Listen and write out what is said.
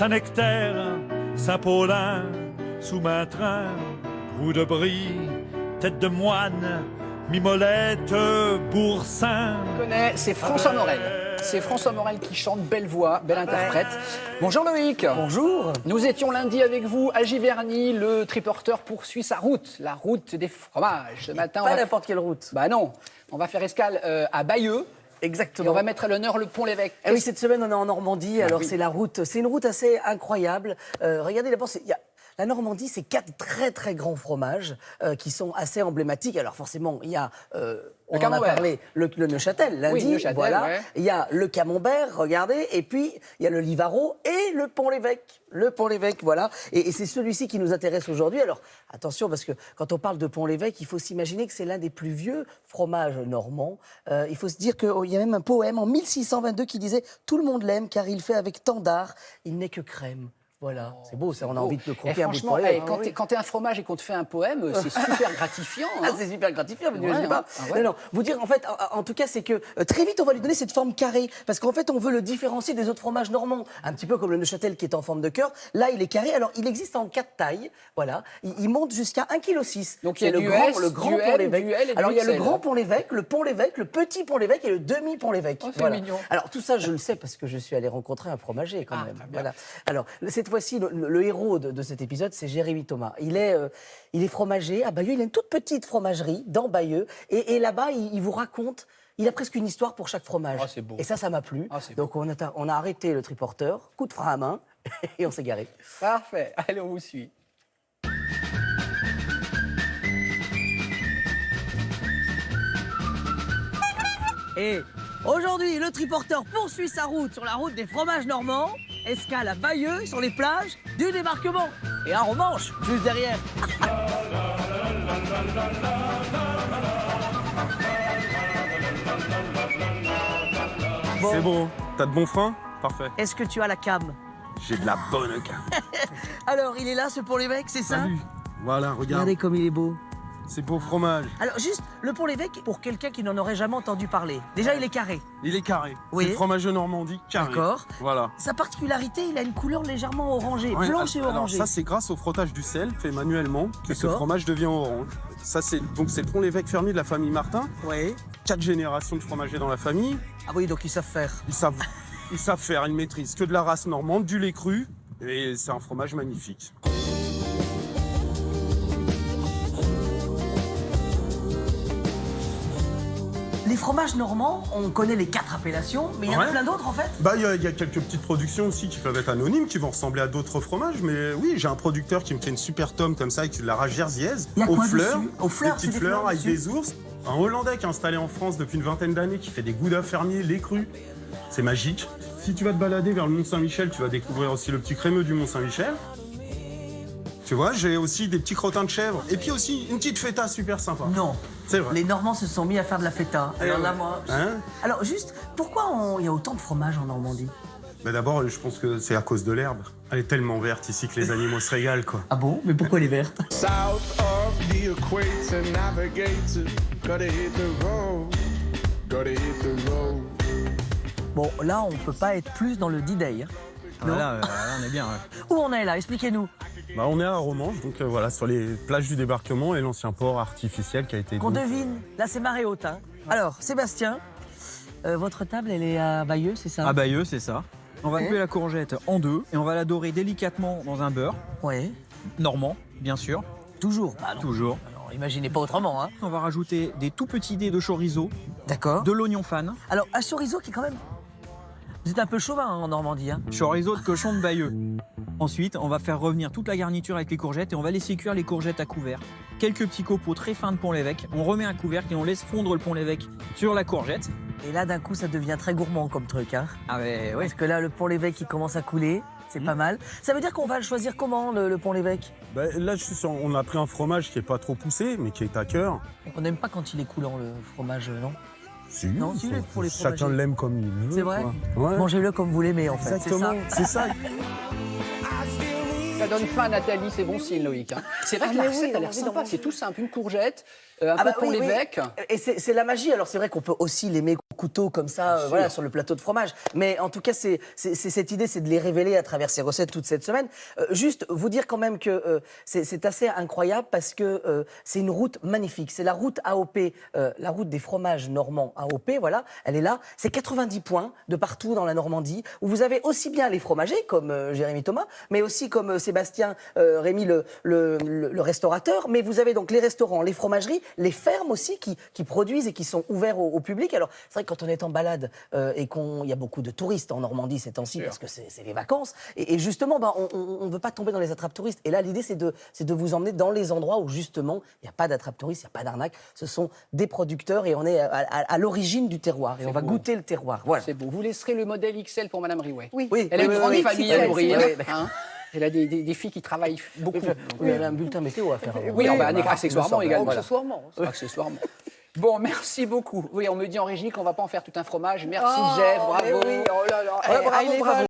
Saint-Nectaire, Saint-Paulin, sous-maintrin, roue de Brie, tête de moine, Mimolette, Boursin. Je connais, c'est François Morel. C'est François Morel qui chante, belle voix, belle interprète. Bonjour Loïc. Bonjour. Nous étions lundi avec vous à Giverny, le triporteur poursuit sa route, la route des fromages. Ce matin, Pas n'importe quelle route. Bah non, on va faire escale à Bayeux. Exactement. Et on va mettre à l'honneur le Pont-l'Évêque. Eh oui, cette semaine, on est en Normandie. Alors, c'est la route. C'est une route assez incroyable. Regardez d'abord, la Normandie, c'est 4 très, très grands fromages qui sont assez emblématiques. Alors, forcément, il y a... on en a parlé, le Neuchâtel, lundi, oui, Neuchâtel, voilà. Ouais. Il y a le Camembert, regardez, et puis il y a le Livarot et le Pont-l'Évêque. Le Pont-l'Évêque, voilà. Et c'est celui-ci qui nous intéresse aujourd'hui. Alors, attention, parce que quand on parle de Pont-l'Évêque, il faut s'imaginer que c'est l'un des plus vieux fromages normands. Il faut se dire qu'il y a même un poème en 1622 qui disait « Tout le monde l'aime car il fait avec tant d'art, il n'est que crème ». Voilà, c'est beau, ça, on a envie de le croquer un bout de franchement, Pont-l'Évêque. quand t'es un fromage et qu'on te fait un poème, c'est super gratifiant. Ah, Hein. c'est super gratifiant, mais Ouais, je sais pas. ouais. Non, vous dire, en fait, en tout cas, c'est que très vite, on va lui donner cette forme carrée. Parce qu'en fait, on veut le différencier des autres fromages normands. Un petit peu comme le Neuchâtel qui est en forme de cœur. Là, il est carré. Alors, il existe en 4 tailles. Voilà. Il monte jusqu'à 1,6 kg. Donc, il y a le du grand, S, le grand du L, Pont-l'Évêque. du L et du Alors, il y a le XL. grand Pont-l'Évêque, le petit Pont-l'Évêque et le demi-Pont-l'Évêque. Oh, c'est mignon. Alors, tout ça, je le sais parce que je suis allé rencontrer un fromager quand même. très bien. Voilà. Alors, cette fois-ci, le héros de cet épisode, c'est Jérémy Thomas. Il est fromager à Bayeux. Il a une toute petite fromagerie dans Bayeux. Et là-bas, il vous raconte. Il a presque une histoire pour chaque fromage. Ah, c'est beau. Et ça m'a plu. Ah, c'est Donc, on a arrêté le triporteur, coup de frein à main, et on s'est garé. Parfait. Allez, on vous suit. Et aujourd'hui, le triporteur poursuit sa route sur la route des fromages normands, escale à Bayeux sur les plages du débarquement. Et un romanche juste derrière. Bon, C'est bon, t'as de bons freins? Parfait. est-ce que tu as la cam? J'ai de la bonne carte. Alors, il est là, ce Pont-l'Évêque, c'est ça? Salut. Voilà, regarde, Regardez comme il est beau. c'est beau fromage. Alors, juste, le Pont-l'Évêque, pour quelqu'un qui n'en aurait jamais entendu parler, déjà, il est carré. Il est carré. Oui. C'est le fromage de Normandie carré. D'accord. Voilà. Sa particularité, il a une couleur légèrement orangée, Ouais, blanche et alors orangée. ça, c'est grâce au frottage du sel fait manuellement que ce D'accord. fromage devient orange. Ça, c'est le Pont-l'Évêque fermier de la famille Martin. Oui. 4 générations de fromagers dans la famille. Ah oui, donc ils savent faire. Ils savent faire, ils maîtrisent que de la race normande, du lait cru. Et c'est un fromage magnifique. Les fromages normands, on connaît les 4 appellations, mais il y en a Ouais. plein d'autres en fait. Bah, il y a quelques petites productions aussi qui peuvent être anonymes, qui vont ressembler à d'autres fromages. Mais oui, j'ai un producteur qui me fait une super tome comme ça avec de la rage jersiaise, Il y a aux quoi fleurs, dessus Aux fleurs, des c'est petites des fleurs fleurs avec dessus. des ours. Un Hollandais qui est installé en France depuis une vingtaine d'années, qui fait des goudas fermiers, lait cru. C'est magique. Si tu vas te balader vers le Mont-Saint-Michel, tu vas découvrir aussi le petit crémeux du Mont-Saint-Michel. Tu vois, j'ai aussi des petits crottins de chèvre. Et puis aussi une petite feta super sympa. Non. C'est vrai. Les Normands se sont mis à faire de la feta. Alors là, moi. Hein? Alors juste, pourquoi il y a autant de fromages en Normandie? Bah d'abord, je pense que c'est à cause de l'herbe. Elle est tellement verte ici que les animaux se régalent, quoi. Ah bon? Mais pourquoi les vertes? South of the equator, navigator, gotta hit the road, gotta hit the road. Bon, là, on peut pas être plus dans le D-Day. Hein. Non. Là, on est bien. Ouais. Où on est là? Expliquez-nous. Bah, on est à Romanche, donc voilà, sur les plages du débarquement et l'ancien port artificiel qui a été... Qu'on devine. Là, c'est marée haute. Hein. Alors, Sébastien, votre table, elle est à Bayeux, c'est ça? À Bayeux, c'est ça. On va Ouais. couper la courgette en 2 et on va la dorer délicatement dans un beurre, Ouais. normand, bien sûr, Toujours. Bah non. toujours. Alors, imaginez pas autrement. Hein. On va rajouter des tout petits dés de chorizo, D'accord. de l'oignon fan, Alors, un chorizo qui est quand même... Vous êtes un peu chauvin hein, en Normandie. Hein. chorizo de cochon de Bayeux. Ensuite, on va faire revenir toute la garniture avec les courgettes et on va laisser cuire les courgettes à couvert. Quelques petits copeaux très fins de Pont-l'Évêque. On remet un couvercle et on laisse fondre le Pont-l'Évêque sur la courgette. Et là, d'un coup, ça devient très gourmand comme truc. Hein. Ah ouais, ouais. Parce que là, le Pont-l'Évêque, il commence à couler. C'est pas mal. Ça veut dire qu'on va le choisir comment, le Pont-l'Évêque? Bah, là, on a pris un fromage qui est pas trop poussé, mais qui est à cœur. On n'aime pas quand il est coulant, le fromage, non? Si, Non, si, pour les chacun fromagers. l'aime comme il veut. C'est vrai? quoi. Ouais. Mangez-le comme vous l'aimez, en fait. Exactement, c'est ça. Ça donne faim à Nathalie, c'est bon signe, Loïc. Hein. C'est vrai que la recette a l'air sympa, c'est tout simple. Une courgette, un Ah peu bah pour oui, oui. l'évêque. Et c'est la magie. Alors c'est vrai qu'on peut aussi les mettre au couteau comme ça, voilà, sur le plateau de fromage. Mais en tout cas, c'est cette idée, c'est de les révéler à travers ces recettes toute cette semaine. Juste vous dire quand même que c'est assez incroyable parce que c'est une route magnifique. C'est la route AOP, la route des fromages normands AOP. Voilà, elle est là. C'est 90 points de partout dans la Normandie où vous avez aussi bien les fromagers comme Jérémy Thomas, mais aussi comme Sébastien Rémy le restaurateur. Mais vous avez donc les restaurants, les fromageries, les fermes aussi qui produisent et qui sont ouverts au public. Alors c'est vrai que quand on est en balade et qu'il y a beaucoup de touristes en Normandie ces temps-ci parce que c'est les vacances et justement on ne veut pas tomber dans les attrapes touristes. Et là l'idée c'est de vous emmener dans les endroits où justement il n'y a pas d'attrape touristes, il n'y a pas d'arnaque. Ce sont des producteurs et on est à l'origine du terroir et on va goûter le terroir. Voilà. C'est beau. Vous laisserez le modèle XL pour Madame Riouet. Oui. Elle a une grande oui, famille XL, à nourrir. oui, oui. Hein. Elle a des filles qui travaillent beaucoup. Oui, elle a un bulletin météo à faire. Oui, accessoirement Voilà. également. Accessoirement. Accessoirement. Bon, merci beaucoup. Oui, on me dit en régie qu'on ne va pas en faire tout un fromage. Merci Oh, Jeff, mais bravo. oui, Oh là là. bravo, bravo.